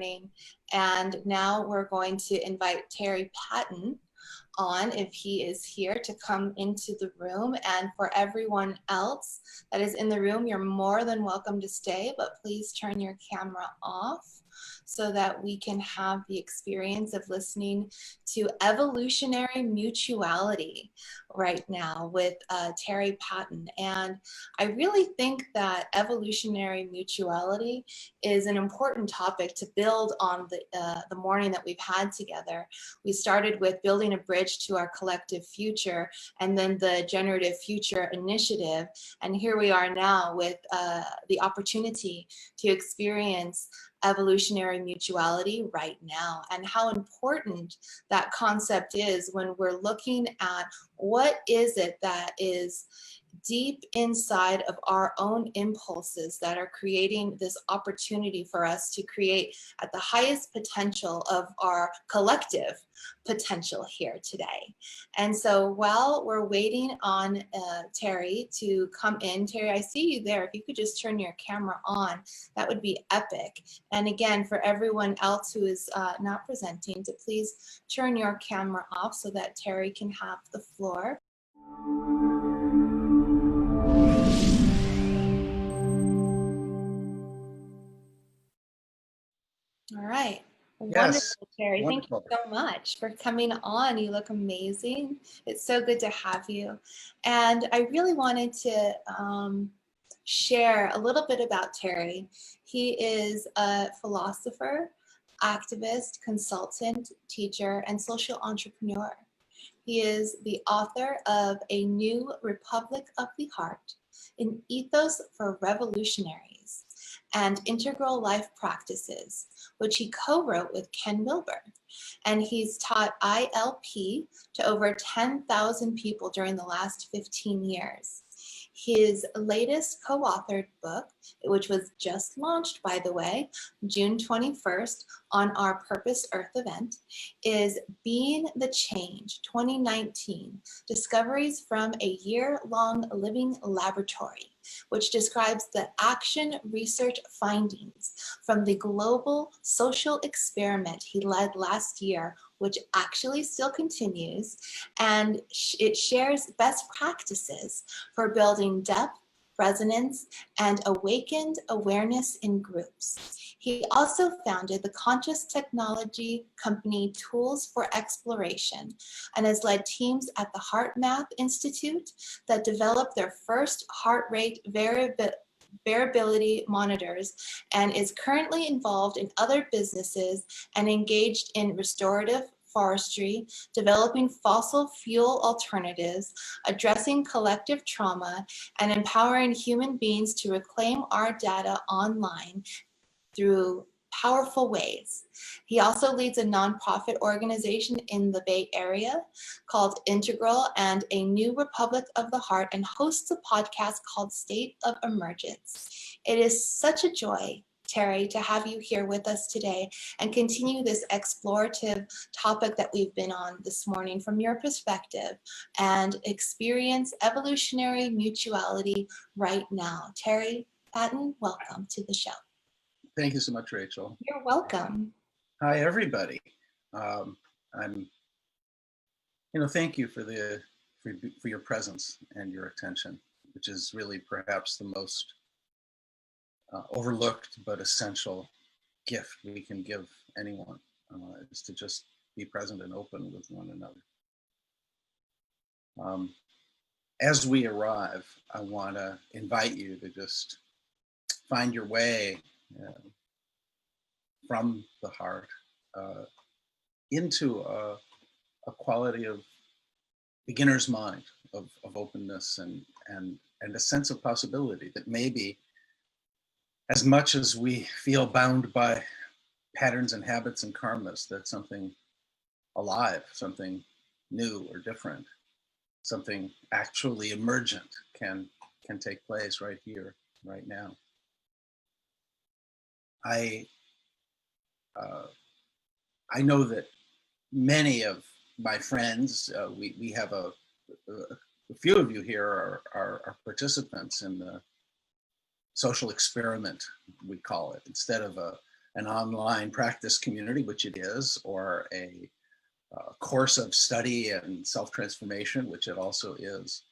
morning. And now we're going to invite Terry Patton on, if he is here, to come into the room. And for everyone else that is in the room, you're more than welcome to stay, but please turn your camera off so that we can have the experience of listening to Evolutionary Mutuality right now with Terry Patton. And I really think that evolutionary mutuality is an important topic to build on the morning that we've had together. We started with building a bridge to our collective future, and then the Generative Future Initiative. And here we are now with the opportunity to experience evolutionary mutuality right now, and how important that concept is when we're looking at what is it that is deep inside of our own impulses that are creating this opportunity for us to create at the highest potential of our collective potential here today. And so while we're waiting on Terry to come in, Terry, I see you there. If you could just turn your camera on, that would be epic. And again, for everyone else who is not presenting, to please turn your camera off so that Terry can have the floor. All right. Yes. Wonderful, Terry. Wonderful. Thank you so much for coming on. You look amazing. It's so good to have you. And I really wanted to share a little bit about Terry. He is a philosopher, activist, consultant, teacher, and social entrepreneur. He is the author of A New Republic of the Heart, an ethos for revolutionaries, and Integral Life Practices, which he co-wrote with Ken Wilber. And he's taught ILP to over 10,000 people during the last 15 years. His latest co-authored book, which was just launched, by the way, June 21st on our Purpose Earth event, is Being the Change 2019, Discoveries from a Year-Long Living Laboratory, which describes the action research findings from the global social experiment he led last year, which actually still continues, and it shares best practices for building depth, resonance, and awakened awareness in groups. He also founded the conscious technology company Tools for Exploration and has led teams at the HeartMath Institute that developed their first heart rate variability monitors, and is currently involved in other businesses and engaged in restorative forestry, developing fossil fuel alternatives, addressing collective trauma, and empowering human beings to reclaim our data online through powerful ways. He also leads a nonprofit organization in the Bay Area called Integral and A New Republic of the Heart, and hosts a podcast called State of Emergence. It is such a joy, Terry, to have you here with us today and continue this explorative topic that we've been on this morning from your perspective and experience evolutionary mutuality right now. Terry Patton, welcome to the show. Thank you so much, Rachel. You're welcome. Hi, everybody. Thank you for your presence and your attention, which is really perhaps the most overlooked but essential gift we can give anyone, is to just be present and open with one another. As we arrive, I want to invite you to just find your way from the heart into a quality of beginner's mind, of openness and a sense of possibility that maybe, as much as we feel bound by patterns and habits and karmas, that something alive, something new or different, something actually emergent can take place right here, right now. I know that many of my friends, we have a few of you here are participants in the social experiment, we call it, instead of a an online practice community, which it is, or a course of study and self-transformation, which it also is.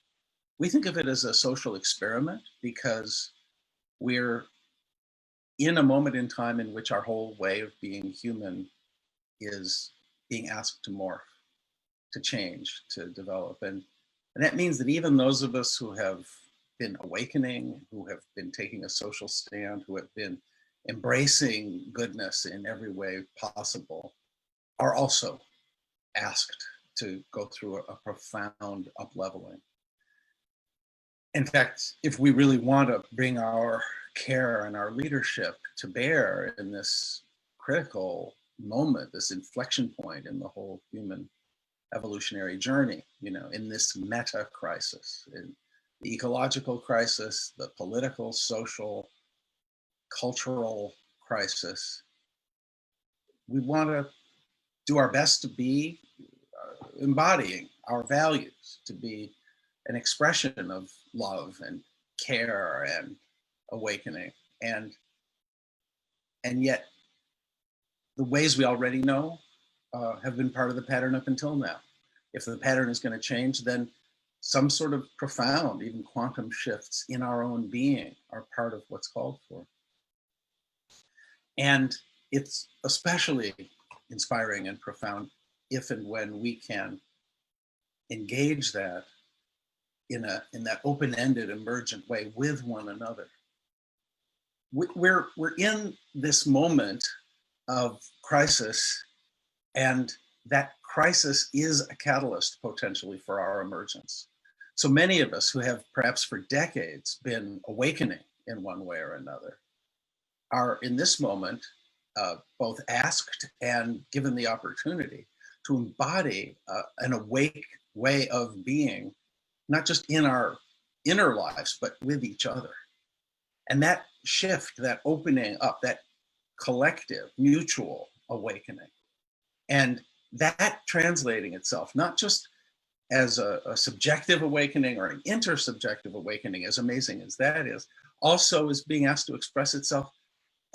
We think of it as a social experiment because we're in a moment in time in which our whole way of being human is being asked to morph, to change, to develop. And that means that even those of us who have been awakening, who have been taking a social stand, who have been embracing goodness in every way possible, are also asked to go through a profound upleveling. In fact, if we really want to bring our care and our leadership to bear in this critical moment, this inflection point in the whole human evolutionary journey, in this meta crisis, in the ecological crisis, the political, social, cultural crisis, we want to do our best to be embodying our values, to be an expression of love and care and awakening. And yet the ways we already know have been part of the pattern up until now. If the pattern is going to change, then some sort of profound, even quantum shifts in our own being are part of what's called for. And it's especially inspiring and profound if and when we can engage that in that open-ended, emergent way with one another. We're in this moment of crisis, and that crisis is a catalyst potentially for our emergence. So many of us who have perhaps for decades been awakening in one way or another are in this moment both asked and given the opportunity to embody an awake way of being, not just in our inner lives, but with each other. And that shift, that opening up, that collective, mutual awakening, and that translating itself, not just as a subjective awakening or an intersubjective awakening, as amazing as that is, also is being asked to express itself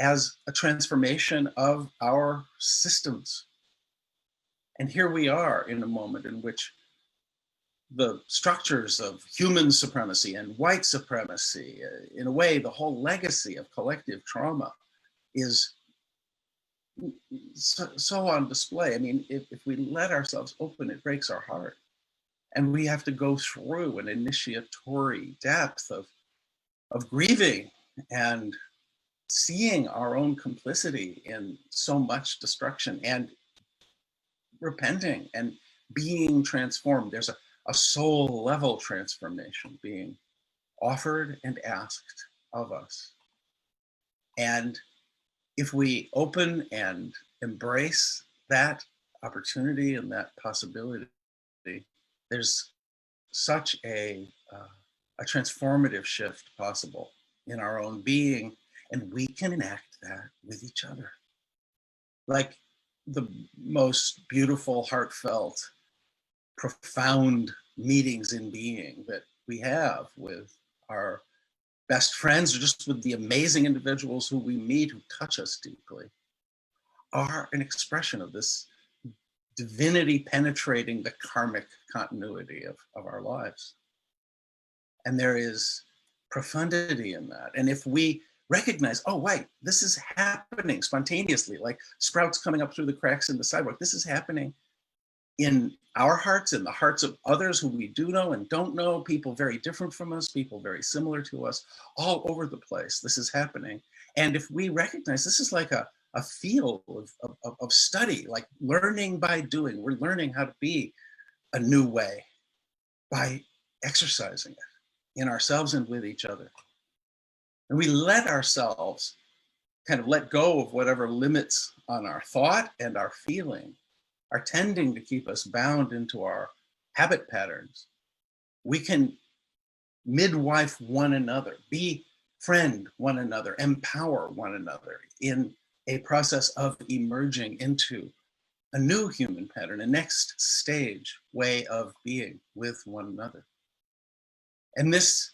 as a transformation of our systems. And here we are in a moment in which the structures of human supremacy and white supremacy, in a way, the whole legacy of collective trauma is so on display. I mean, if we let ourselves open, it breaks our heart. And we have to go through an initiatory depth of grieving and seeing our own complicity in so much destruction and repenting and being transformed. There's a soul level transformation being offered and asked of us. And if we open and embrace that opportunity and that possibility, there's such a transformative shift possible in our own being, and we can enact that with each other. Like the most beautiful, heartfelt, profound meetings in being that we have with our best friends, or just with the amazing individuals who we meet who touch us deeply, are an expression of this divinity penetrating the karmic continuity of our lives. And there is profundity in that. And if we recognize, oh, wait, this is happening spontaneously, like sprouts coming up through the cracks in the sidewalk, this is happening in our hearts, in the hearts of others who we do know and don't know, people very different from us, people very similar to us, all over the place, this is happening. And if we recognize this is like a field of study, like learning by doing, we're learning how to be a new way by exercising it in ourselves and with each other. And we let ourselves kind of let go of whatever limits on our thought and our feeling are tending to keep us bound into our habit patterns. We can midwife one another, befriend one another, empower one another in a process of emerging into a new human pattern, a next stage way of being with one another. And this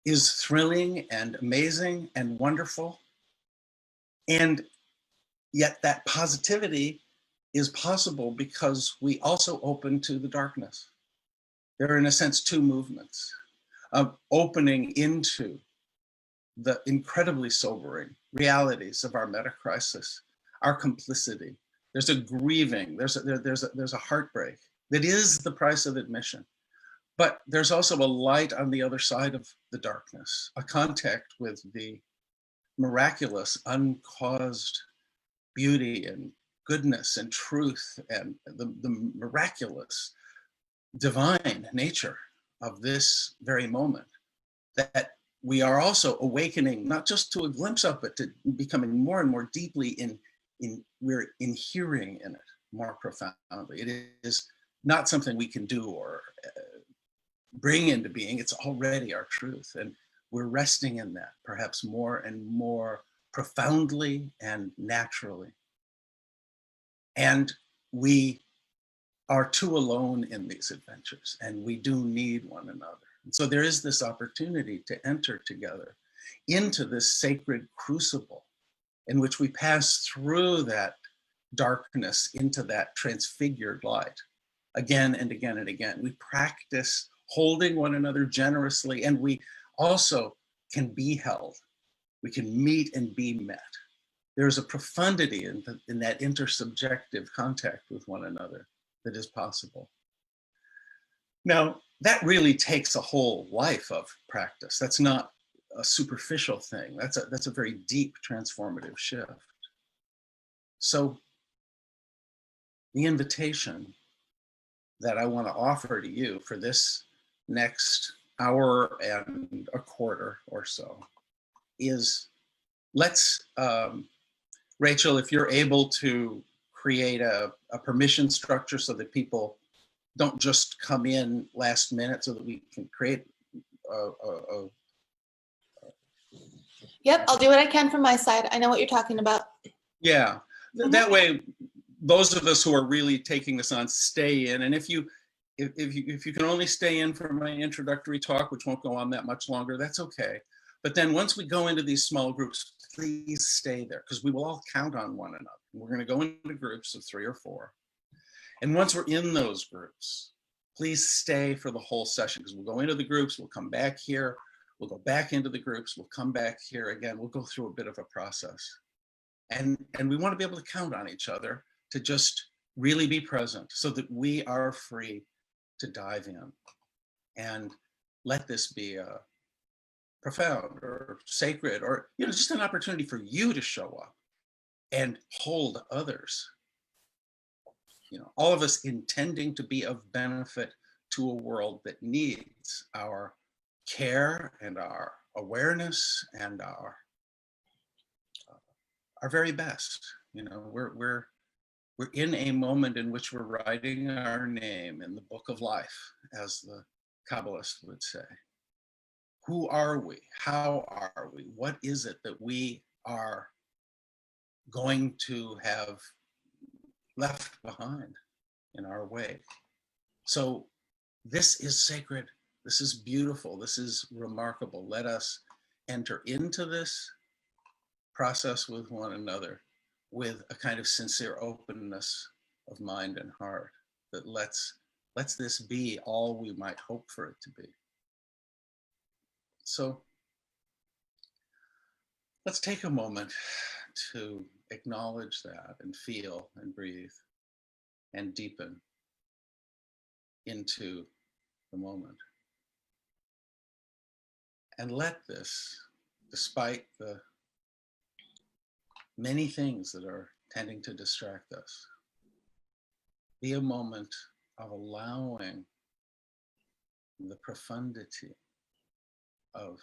is thrilling and amazing and wonderful. And yet that positivity is possible because we also open to the darkness. There are, in a sense, two movements of opening into the incredibly sobering realities of our meta crisis, our complicity. There's a grieving, there's a heartbreak that is the price of admission. But there's also a light on the other side of the darkness, a contact with the miraculous, uncaused beauty and goodness and truth and the miraculous divine nature of this very moment, that we are also awakening, not just to a glimpse of it, to becoming more and more deeply we're inhering in it more profoundly. It is not something we can do or bring into being. It's already our truth. And we're resting in that perhaps more and more profoundly and naturally. And we are too alone in these adventures, and we do need one another. And so there is this opportunity to enter together into this sacred crucible in which we pass through that darkness into that transfigured light again and again and again. We practice holding one another generously, and we also can be held. We can meet and be met. There's a profundity in that intersubjective contact with one another that is possible. Now, that really takes a whole life of practice. That's not a superficial thing. That's a very deep transformative shift. So the invitation that I want to offer to you for this next hour and a quarter or so is, let's, Rachel, if you're able to create a permission structure so that people don't just come in last minute, so that we can create Yep, I'll do what I can from my side. I know what you're talking about. Yeah, that way, those of us who are really taking this on stay in. And if you can only stay in for my introductory talk, which won't go on that much longer, that's okay. But then once we go into these small groups, please stay there, because we will all count on one another. We're going to go into groups of 3 or 4. And once we're in those groups, please stay for the whole session, because we'll go into the groups, we'll come back here, we'll go back into the groups, we'll come back here again, we'll go through a bit of a process. And we want to be able to count on each other to just really be present, so that we are free to dive in and let this be a profound or sacred, or just an opportunity for you to show up and hold others. All of us intending to be of benefit to a world that needs our care and our awareness and our very best. We're in a moment in which we're writing our name in the book of life, as the Kabbalist would say. Who are we? How are we? What is it that we are going to have left behind in our wake? So this is sacred. This is beautiful. This is remarkable. Let us enter into this process with one another with a kind of sincere openness of mind and heart that lets this be all we might hope for it to be. So let's take a moment to acknowledge that and feel and breathe and deepen into the moment. And let this, despite the many things that are tending to distract us, be a moment of allowing the profundity of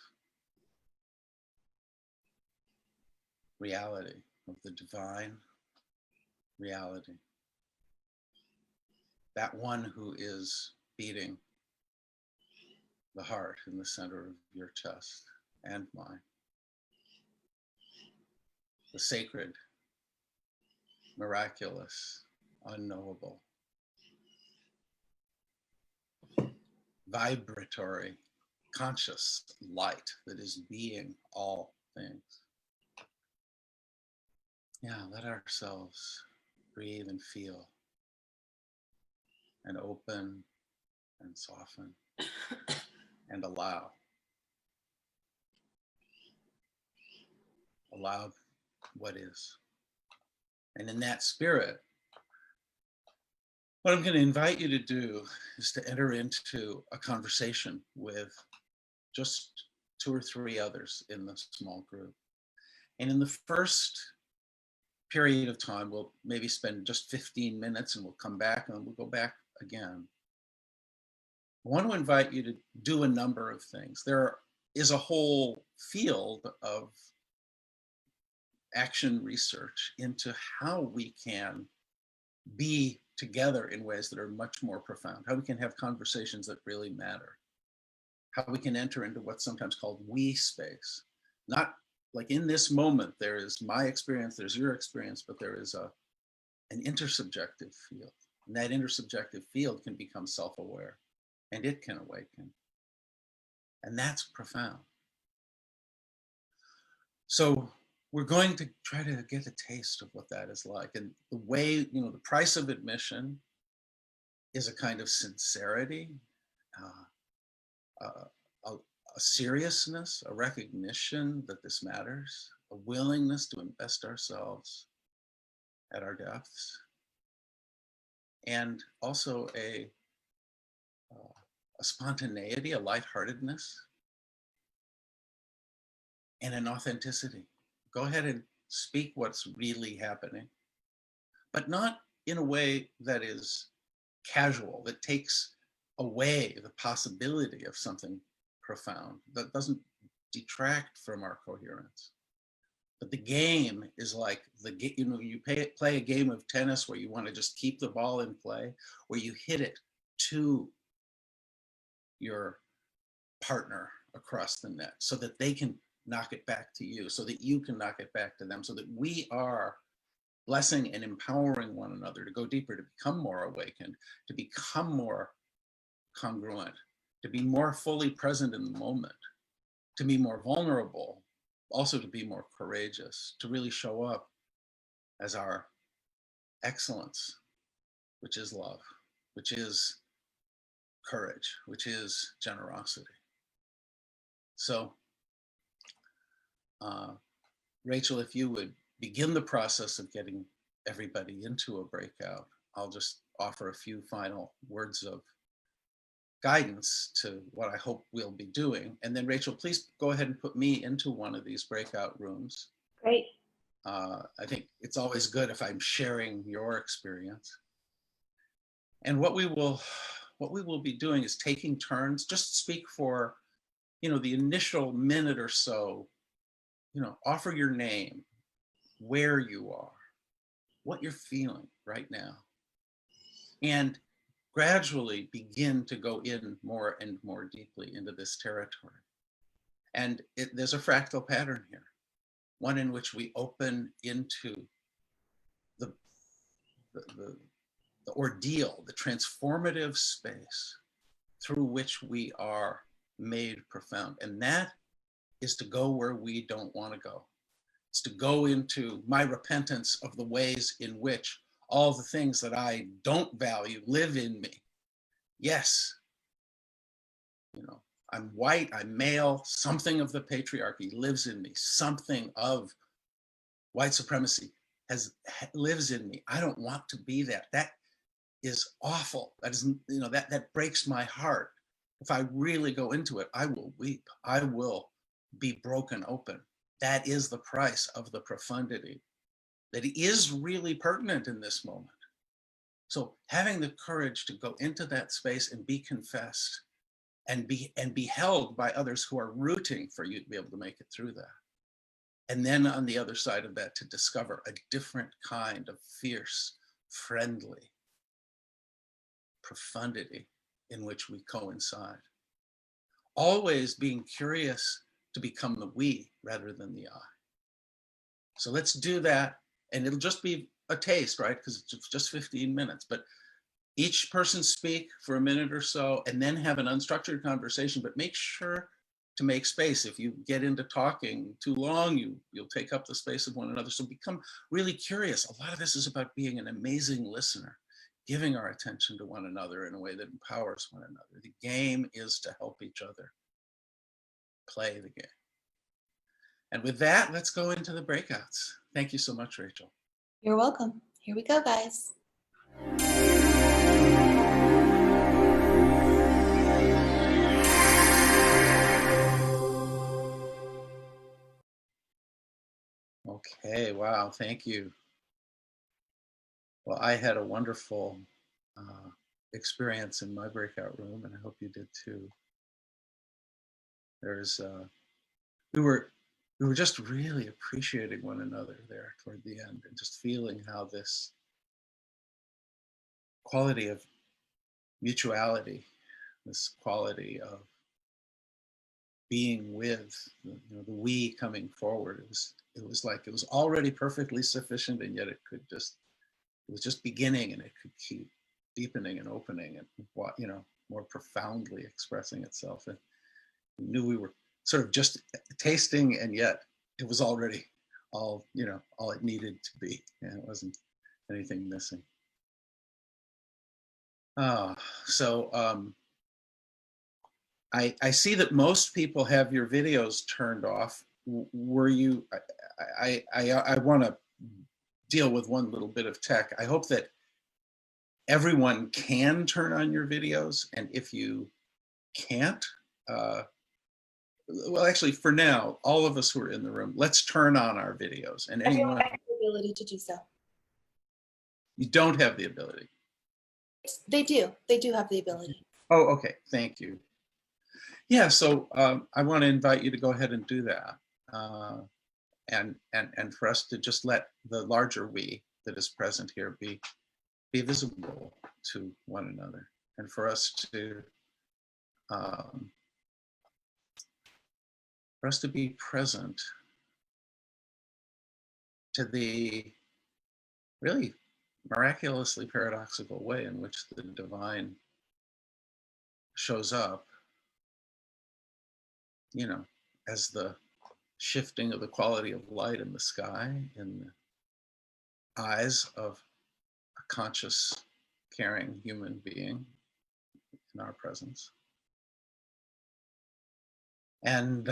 reality, of the divine reality, that one who is beating the heart in the center of your chest and mine, the sacred, miraculous, unknowable, vibratory, conscious light that is being all things. Yeah, let ourselves breathe and feel and open and soften and allow. Allow what is. And in that spirit, what I'm going to invite you to do is to enter into a conversation with just 2 or 3 others in the small group. And in the first period of time, we'll maybe spend just 15 minutes and we'll come back and we'll go back again. I want to invite you to do a number of things. There is a whole field of action research into how we can be together in ways that are much more profound, how we can have conversations that really matter, how we can enter into what's sometimes called we space. Not like in this moment, there is my experience, there's your experience, but there is an intersubjective field. And that intersubjective field can become self-aware and it can awaken. And that's profound. So we're going to try to get a taste of what that is like. And the way, the price of admission is a kind of sincerity, a seriousness, a recognition that this matters, a willingness to invest ourselves at our depths, and also a spontaneity, a lightheartedness, and an authenticity. Go ahead and speak what's really happening, but not in a way that is casual, that takes away the possibility of something profound, that doesn't detract from our coherence. But the game is like you play a game of tennis where you want to just keep the ball in play, where you hit it to your partner across the net so that they can knock it back to you, so that you can knock it back to them, so that we are blessing and empowering one another to go deeper, to become more awakened, to become more congruent, to be more fully present in the moment, to be more vulnerable, also to be more courageous, to really show up as our excellence, which is love, which is courage, which is generosity. So, Rachel, if you would begin the process of getting everybody into a breakout, I'll just offer a few final words of guidance to what I hope we'll be doing. And then Rachel, please go ahead and put me into one of these breakout rooms. Great. I think it's always good if I'm sharing your experience. And what we will be doing is taking turns, just speak for, the initial minute or so, offer your name, where you are, what you're feeling right now, and gradually begin to go in more and more deeply into this territory. And there's a fractal pattern here, one in which we open into the ordeal, the transformative space through which we are made profound. And that is to go where we don't want to go. It's to go into my repentance of the ways in which all the things that I don't value live in me. Yes, I'm white, I'm male, something of the patriarchy lives in me, something of white supremacy lives in me. I don't want to be that. That is awful. That is, that breaks my heart. If I really go into it, I will weep. I will be broken open. That is the price of the profundity that is really pertinent in this moment. So having the courage to go into that space and be confessed and be held by others who are rooting for you to be able to make it through that. And then on the other side of that, to discover a different kind of fierce, friendly profundity in which we coincide. Always being curious to become the we rather than the I. So let's do that. And it'll just be a taste, right? Because it's just 15 minutes. But each person speak for a minute or so and then have an unstructured conversation, but make sure to make space. If you get into talking too long, you'll take up the space of one another. So become really curious. A lot of this is about being an amazing listener, giving our attention to one another in a way that empowers one another. The game is to help each other play the game. And with that, let's go into the breakouts. Thank you so much, Rachel. You're welcome. Here we go, guys. Okay, wow, thank you. Well, I had a wonderful experience in my breakout room, and I hope you did too. We were just really appreciating one another there toward the end, and just feeling how this quality of mutuality, this quality of being with, the we coming forward, it was like it was already perfectly sufficient, and yet it was just beginning, and it could keep deepening and opening and more profoundly expressing itself. And we knew we were sort of just tasting, and yet it was already all it needed to be, and it wasn't anything missing. I see that most people have your videos turned off. Were you? I want to deal with one little bit of tech. I hope that everyone can turn on your videos, and if you can't, well, actually, for now, all of us who are in the room, let's turn on our videos. And anyone, I have the ability to do so. You don't have the ability. They do have the ability. Oh, okay. Thank you. Yeah. So I want to invite you to go ahead and do that, and for us to just let the larger we that is present here be visible to one another, and for us to be present to the really miraculously paradoxical way in which the divine shows up, as the shifting of the quality of light in the sky, in the eyes of a conscious, caring human being in our presence. And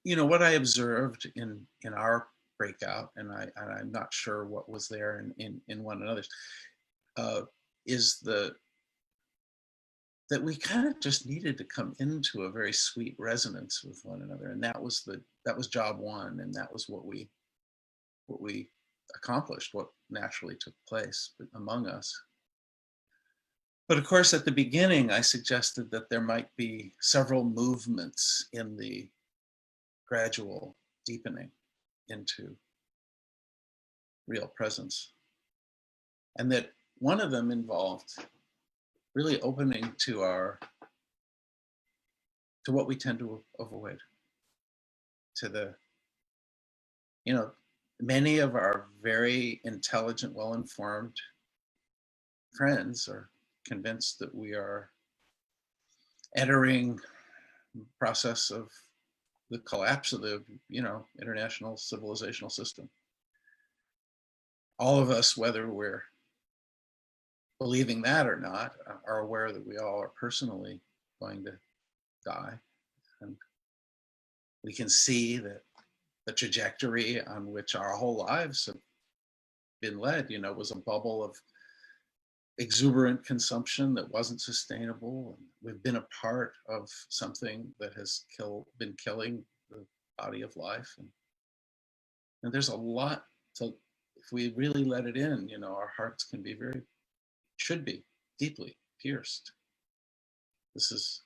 what I observed in our breakout, and I'm not sure what was there in one another's, is that we kind of just needed to come into a very sweet resonance with one another, and that was job one, and that was what we accomplished, what naturally took place among us. But of course, at the beginning, I suggested that there might be several movements in the gradual deepening into real presence, and that one of them involved really opening to what we tend to avoid, to many of our very intelligent, well-informed friends are convinced that we are entering the process of the collapse of the international civilizational system. All of us, whether we're believing that or not, are aware that we all are personally going to die, and we can see that the trajectory on which our whole lives have been led, was a bubble of exuberant consumption that wasn't sustainable. And we've been a part of something that has been killing the body of life. And there's a lot to, if we really let it in, our hearts can be should be deeply pierced. It's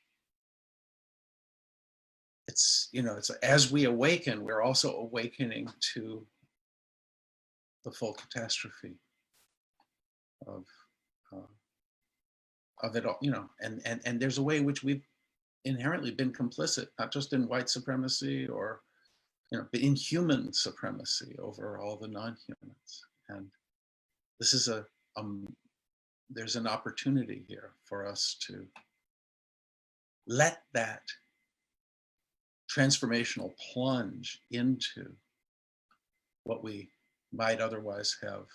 as we awaken, we're also awakening to the full catastrophe of it all, and there's a way in which we've inherently been complicit, not just in white supremacy or, but in human supremacy over all the non-humans. And this is there's an opportunity here for us to let that transformational plunge into what we might otherwise have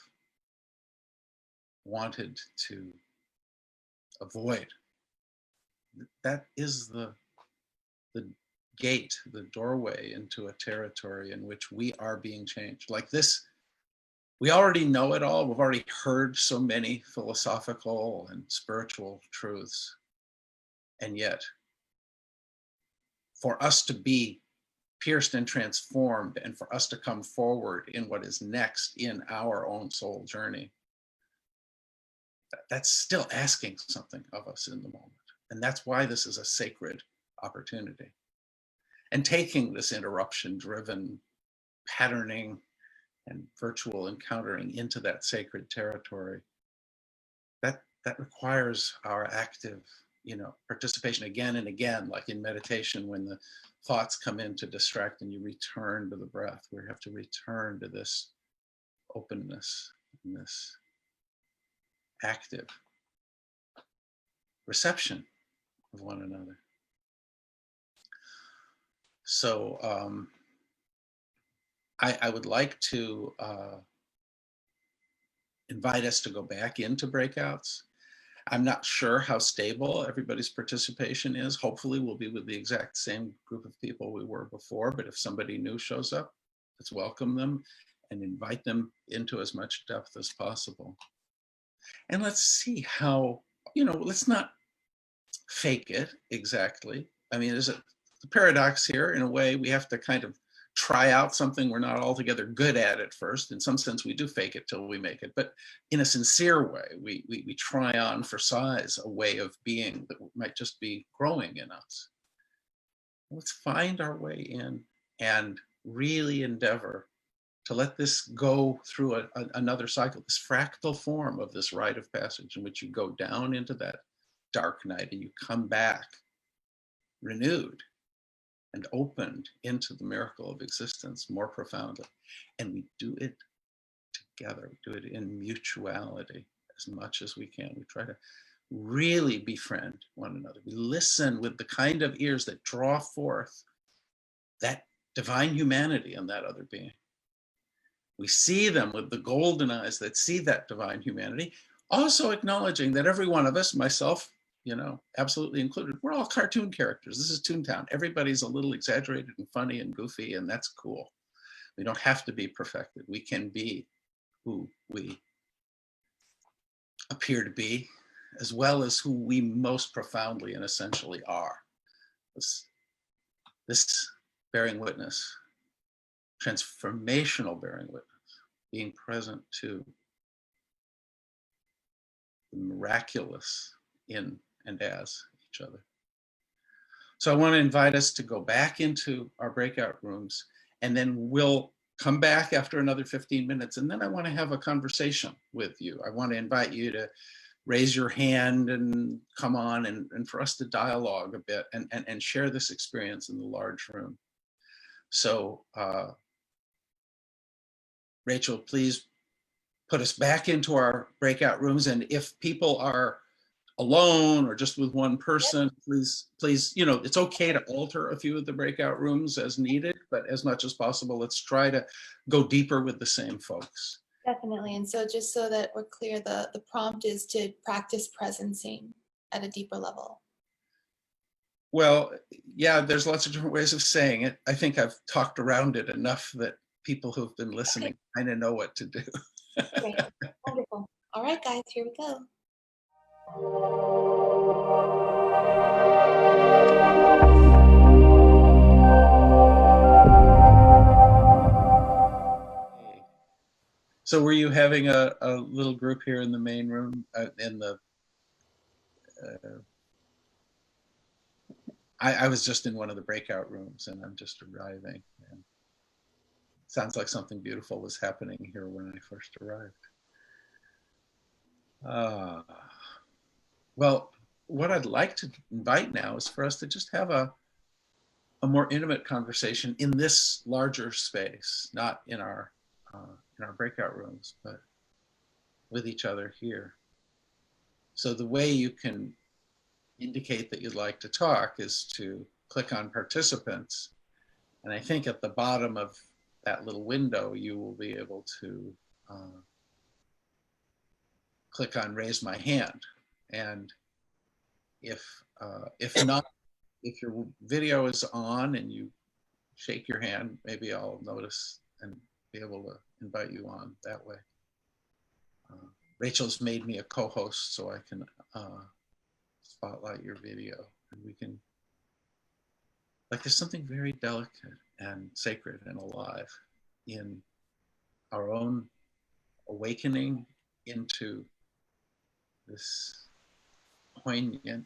wanted to avoid. That is the gate, the doorway into a territory in which we are being changed. Like this, we already know it all. We've already heard so many philosophical and spiritual truths. And yet, for us to be pierced and transformed, and for us to come forward in what is next in our own soul journey, that's still asking something of us in the moment. And that's why this is a sacred opportunity. And taking this interruption-driven patterning and virtual encountering into that sacred territory, that requires our active, participation again and again, like in meditation, when the thoughts come in to distract and you return to the breath. We have to return to this openness and this active reception of one another. So I would like to invite us to go back into breakouts. I'm not sure how stable everybody's participation is. Hopefully we'll be with the exact same group of people we were before, but if somebody new shows up, let's welcome them and invite them into as much depth as possible. And let's see how, let's not fake it exactly. I mean, there's a paradox here. In a way, we have to kind of try out something we're not altogether good at first. In some sense, we do fake it till we make it. But in a sincere way, we try on for size a way of being that might just be growing in us. Let's find our way in and really endeavor to let this go through another cycle, this fractal form of this rite of passage in which you go down into that dark night and you come back renewed and opened into the miracle of existence more profoundly. And we do it together. We do it in mutuality as much as we can. We try to really befriend one another. We listen with the kind of ears that draw forth that divine humanity in that other being. We see them with the golden eyes that see that divine humanity, also acknowledging that every one of us, myself, absolutely included, we're all cartoon characters. This is Toontown. Everybody's a little exaggerated and funny and goofy, and that's cool. We don't have to be perfected. We can be who we appear to be, as well as who we most profoundly and essentially are. This bearing witness, transformational bearing witness, being present to the miraculous in and as each other. So I want to invite us to go back into our breakout rooms, and then we'll come back after another 15 minutes. And then I want to have a conversation with you. I want to invite you to raise your hand and come on and for us to dialogue a bit and share this experience in the large room. So Rachel, please put us back into our breakout rooms. And if people are alone or just with one person, please, it's okay to alter a few of the breakout rooms as needed, but as much as possible, let's try to go deeper with the same folks. Definitely. And so just so that we're clear, the prompt is to practice presencing at a deeper level. Well, yeah, there's lots of different ways of saying it. I think I've talked around it enough that people who've been listening kind of know what to do. Great. Wonderful. All right, guys, here we go. So were you having a little group here in the main room I was just in one of the breakout rooms and I'm just arriving. And it sounds like something beautiful was happening here when I first arrived. Well, what I'd like to invite now is for us to just have a more intimate conversation in this larger space, not in our breakout rooms, but with each other here. So the way you can indicate that you'd like to talk is to click on participants And I think at the bottom of that little window, you will be able to click on raise my hand. And if not, if your video is on and you shake your hand, maybe I'll notice and be able to invite you on that way. Rachel's made me a co-host so I can spotlight your video, and we can, like, there's something very delicate and sacred and alive in our own awakening into this poignant,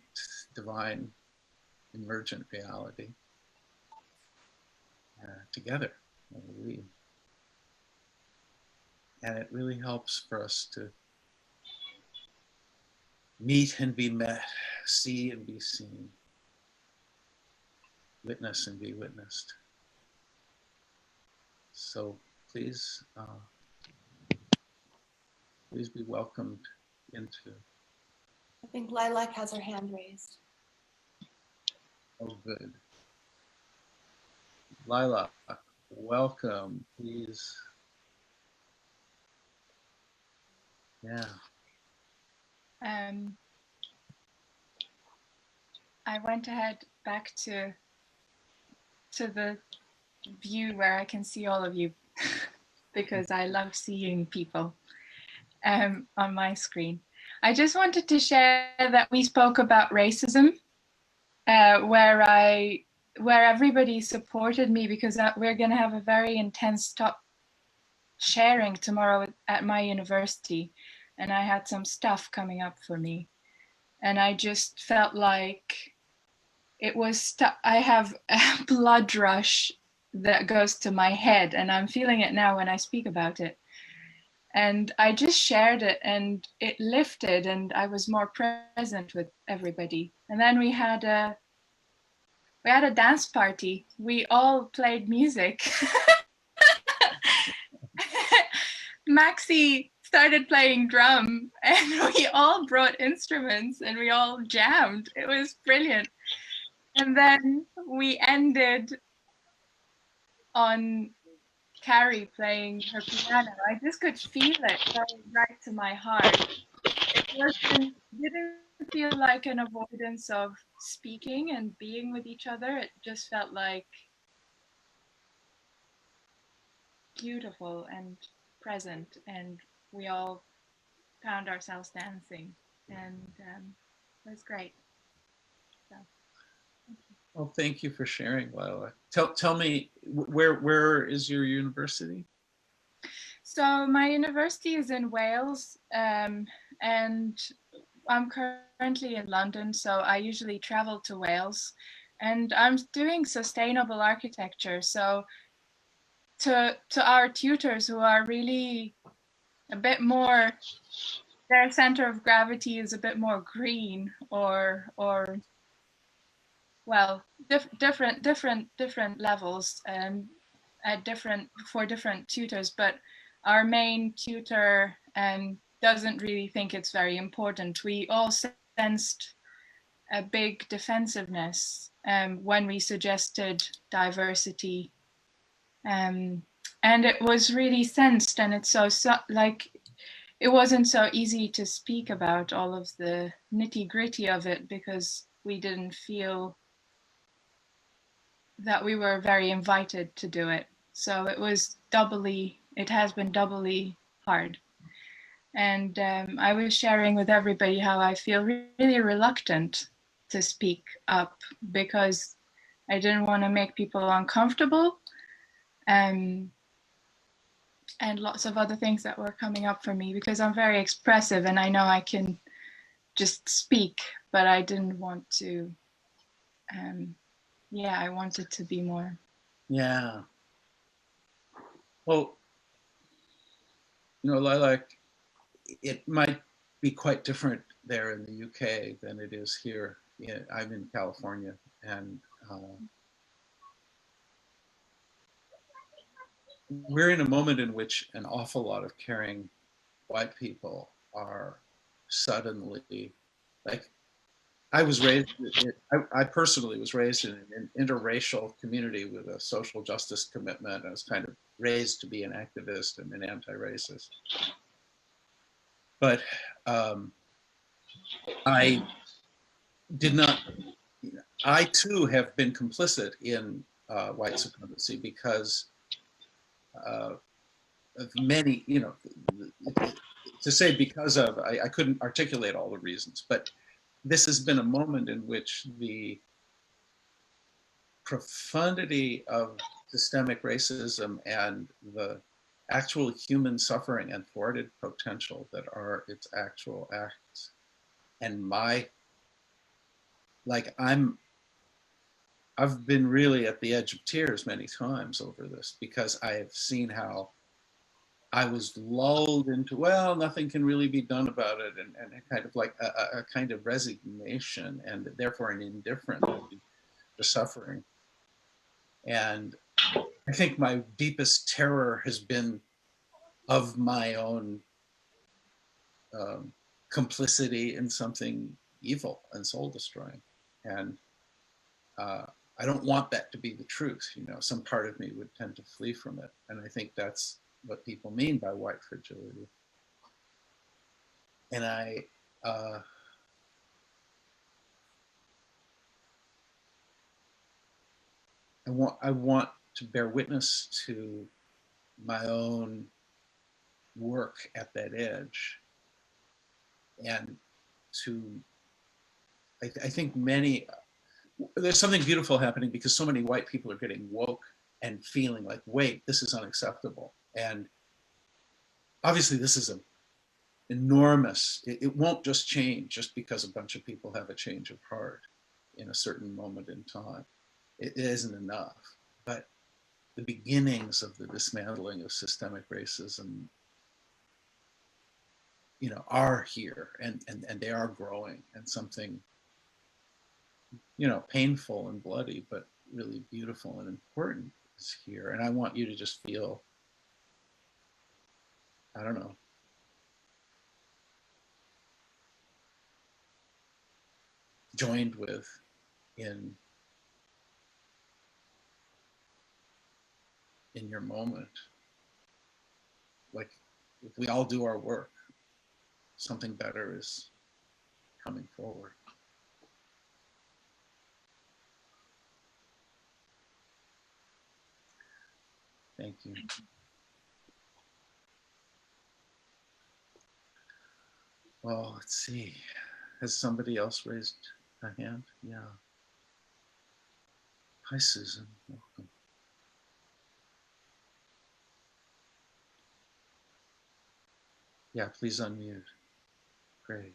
divine, emergent reality together. And it really helps for us to meet and be met, see and be seen, witness and be witnessed. So please, please be welcomed into. I think Lilac has her hand raised. Oh, good. Lilac, welcome, please. Yeah. I went ahead back to the view where I can see all of you because I love seeing people on my screen. I just wanted to share that we spoke about racism, where everybody supported me because we're going to have a very intense talk sharing tomorrow at my university, and I had some stuff coming up for me, and I just felt like it was I have a blood rush that goes to my head, and I'm feeling it now when I speak about it. And I just shared it and it lifted, and I was more present with everybody. And then we had a dance party. We all played music. Maxi started playing drum, and we all brought instruments and we all jammed. It was brilliant. And then we ended on Carrie playing her piano. I just could feel it going right to my heart. Didn't feel like an avoidance of speaking and being with each other. It just felt like beautiful and present, and we all found ourselves dancing, and it was great. So. Well, thank you for sharing, Lila. Tell me, where is your university? So my university is in Wales, and I'm currently in London, so I usually travel to Wales, and I'm doing sustainable architecture. So to our tutors who are really a bit more, their center of gravity is a bit more green, or well, different levels, for different tutors, but our main tutor doesn't really think it's very important. We all sensed a big defensiveness when we suggested diversity, and it was really sensed, and it's so like it wasn't so easy to speak about all of the nitty-gritty of it because we didn't feel that we were very invited to do it. So it has been doubly hard. And I was sharing with everybody how I feel really reluctant to speak up because I didn't want to make people uncomfortable, and lots of other things that were coming up for me because I'm very expressive and I know I can just speak, but I didn't want to, I wanted to be more. Yeah. Well, Lilac, it might be quite different there in the UK than it is here. Yeah, I'm in California, and we're in a moment in which an awful lot of caring white people are suddenly, like, I was raised, I personally was raised in an interracial community with a social justice commitment. I was kind of raised to be an activist and an anti-racist. But I did not, I too have been complicit in white supremacy because of many, you know, to say because of, I couldn't articulate all the reasons, but this has been a moment in which the profundity of systemic racism and the actual human suffering and thwarted potential that are its actual acts, and I've been really at the edge of tears many times over this, because I have seen how I was lulled into, well, nothing can really be done about it, and kind of like a kind of resignation, and therefore an indifference to suffering. And I think my deepest terror has been of my own complicity in something evil and soul destroying. And I don't want that to be the truth. You know, some part of me would tend to flee from it. And I think that's what people mean by white fragility. And I want to bear witness to my own work at that edge, and I think there's something beautiful happening, because so many white people are getting woke and feeling like, wait, this is unacceptable. And obviously this is an enormous, it won't just change just because a bunch of people have a change of heart in a certain moment in time. It isn't enough. But the beginnings of the dismantling of systemic racism, you know, are here, and they are growing, and something, you know, painful and bloody, but really beautiful and important is here. And I want you to just feel, I don't know, joined with in your moment. Like, if we all do our work, something better is coming forward. Thank you. Well, let's see. Has somebody else raised a hand? Yeah. Hi, Susan. Welcome. Yeah, please unmute. Great.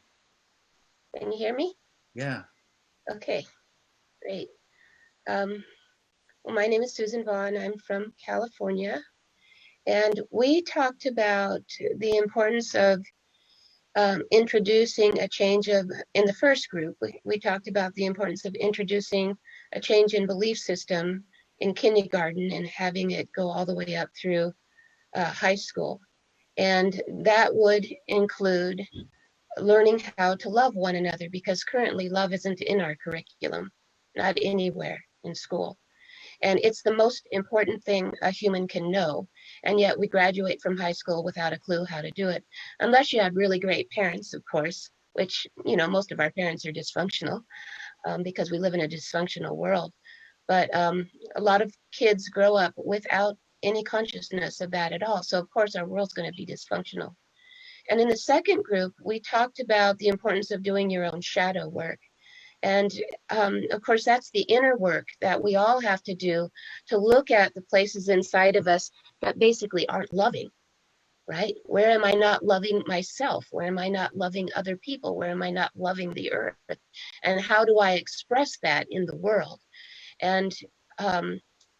Can you hear me? Yeah. Okay, great. Well, my name is Susan Vaughn. I'm from California. And we talked about the importance of introducing a change in the first group, we talked about the importance of introducing a change in belief system in kindergarten and having it go all the way up through high school. And that would include learning how to love one another, because currently love isn't in our curriculum, not anywhere in school. And it's the most important thing a human can know. And yet we graduate from high school without a clue how to do it, unless you have really great parents, of course, which, you know, most of our parents are dysfunctional because we live in a dysfunctional world. But a lot of kids grow up without any consciousness of that at all. So of course our world's going to be dysfunctional. And in the second group, we talked about the importance of doing your own shadow work. And of course, that's the inner work that we all have to do to look at the places inside of us that basically aren't loving, right? Where am I not loving myself? Where am I not loving other people? Where am I not loving the earth? And how do I express that in the world? And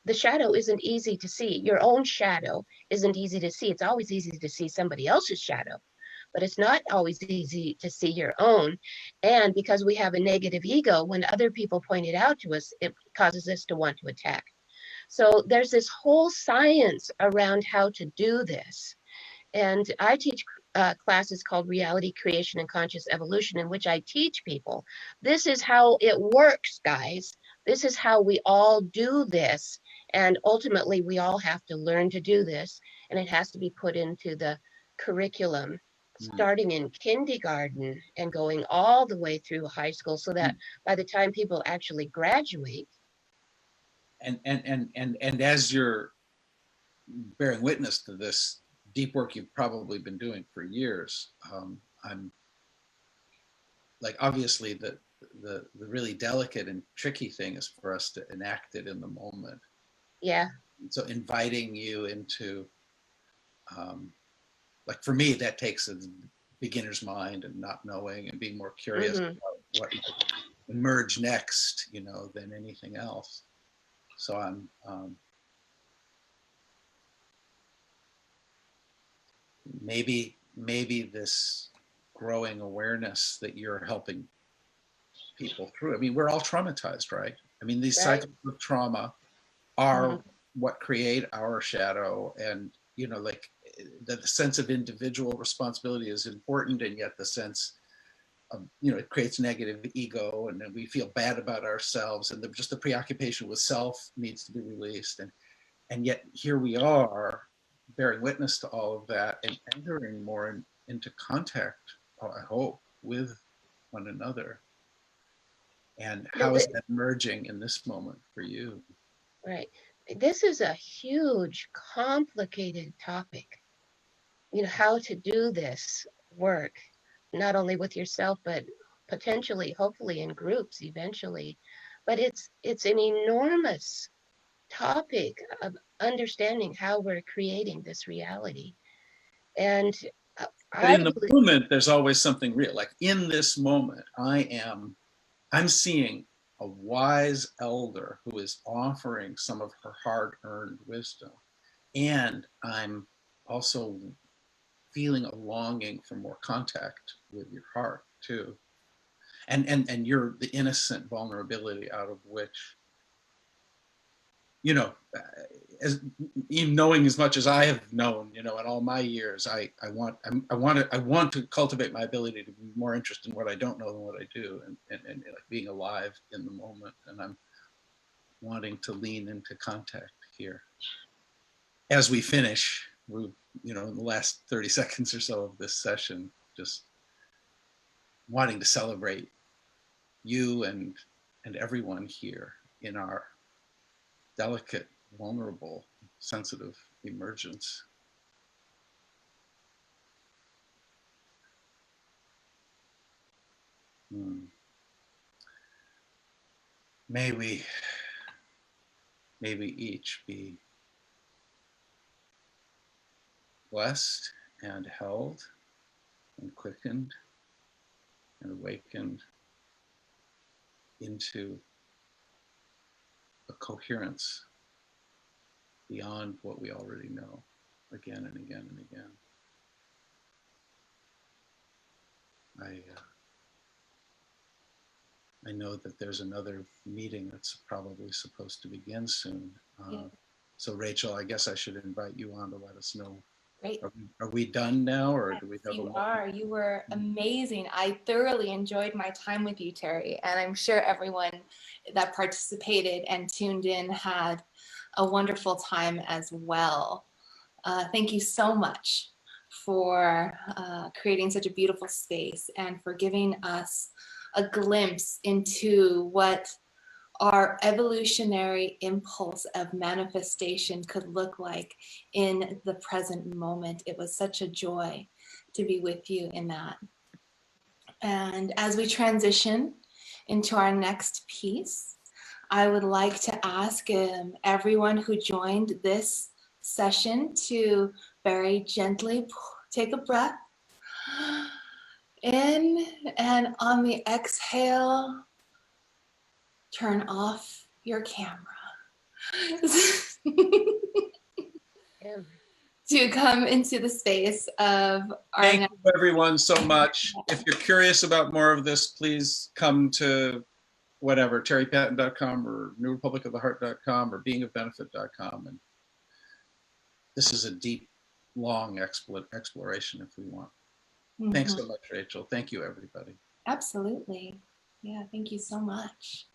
the shadow isn't easy to see. Your own shadow isn't easy to see. It's always easy to see somebody else's shadow, but it's not always easy to see your own. And because we have a negative ego, when other people point it out to us, it causes us to want to attack. So there's this whole science around how to do this. And I teach class is called Reality Creation and Conscious Evolution, in which I teach people, this is how it works, guys. This is how we all do this. And ultimately, we all have to learn to do this. And it has to be put into the curriculum, starting in kindergarten and going all the way through high school, so that by the time people actually graduate. And as you're bearing witness to this deep work you've probably been doing for years, I'm like, obviously the really delicate and tricky thing is for us to enact it in the moment. Yeah. So inviting you into, like for me, that takes a beginner's mind and not knowing and being more curious about what might emerge next, you know, than anything else. So I'm maybe this growing awareness that you're helping people through. I mean, we're all traumatized, right? I mean, these Right. cycles of trauma are what create our shadow, and you know, like the sense of individual responsibility is important, and yet the sense of, you know, it creates negative ego, and then we feel bad about ourselves, and just the preoccupation with self needs to be released, and yet here we are bearing witness to all of that and entering more into contact, I hope, with one another. And how is that emerging in this moment for you? Right. This is a huge, complicated topic. You know, how to do this work, not only with yourself, but potentially, hopefully in groups eventually. But it's an enormous topic of understanding how we're creating this reality. And But in the moment, there's always something real. Like in this moment, I'm seeing a wise elder who is offering some of her hard-earned wisdom. And I'm also feeling a longing for more contact with your heart too. And you're the innocent vulnerability out of which, you know, as even knowing as much as I have known, you know, in all my years, I want to cultivate my ability to be more interested in what I don't know than what I do, and like being alive in the moment. And I'm wanting to lean into contact here. As we finish, we, you know, in the last 30 seconds or so of this session, just wanting to celebrate you and everyone here in our delicate, vulnerable, sensitive emergence. May we each be blessed and held and quickened and awakened into a coherence beyond what we already know, again and again and again. I know that there's another meeting that's probably supposed to begin soon. So Rachel, I guess I should invite you on to let us know. Great. Are we done now, or do we have you are. You were amazing. I thoroughly enjoyed my time with you, Terry, and I'm sure everyone that participated and tuned in had a wonderful time as well. Thank you so much for creating such a beautiful space and for giving us a glimpse into what our evolutionary impulse of manifestation could look like in the present moment. It was such a joy to be with you in that. And as we transition into our next piece, I would like to ask everyone who joined this session to very gently take a breath in, and on the exhale, turn off your camera. To come into the space of our Thank you everyone so much. If you're curious about more of this, please come to whatever, terrypatten.com or newrepublicoftheheart.com or beingofbenefit.com. And this is a deep, long exploration if we want Thanks Mhm. so much, Rachel. Thank you, everybody. Absolutely. Yeah, thank you so much.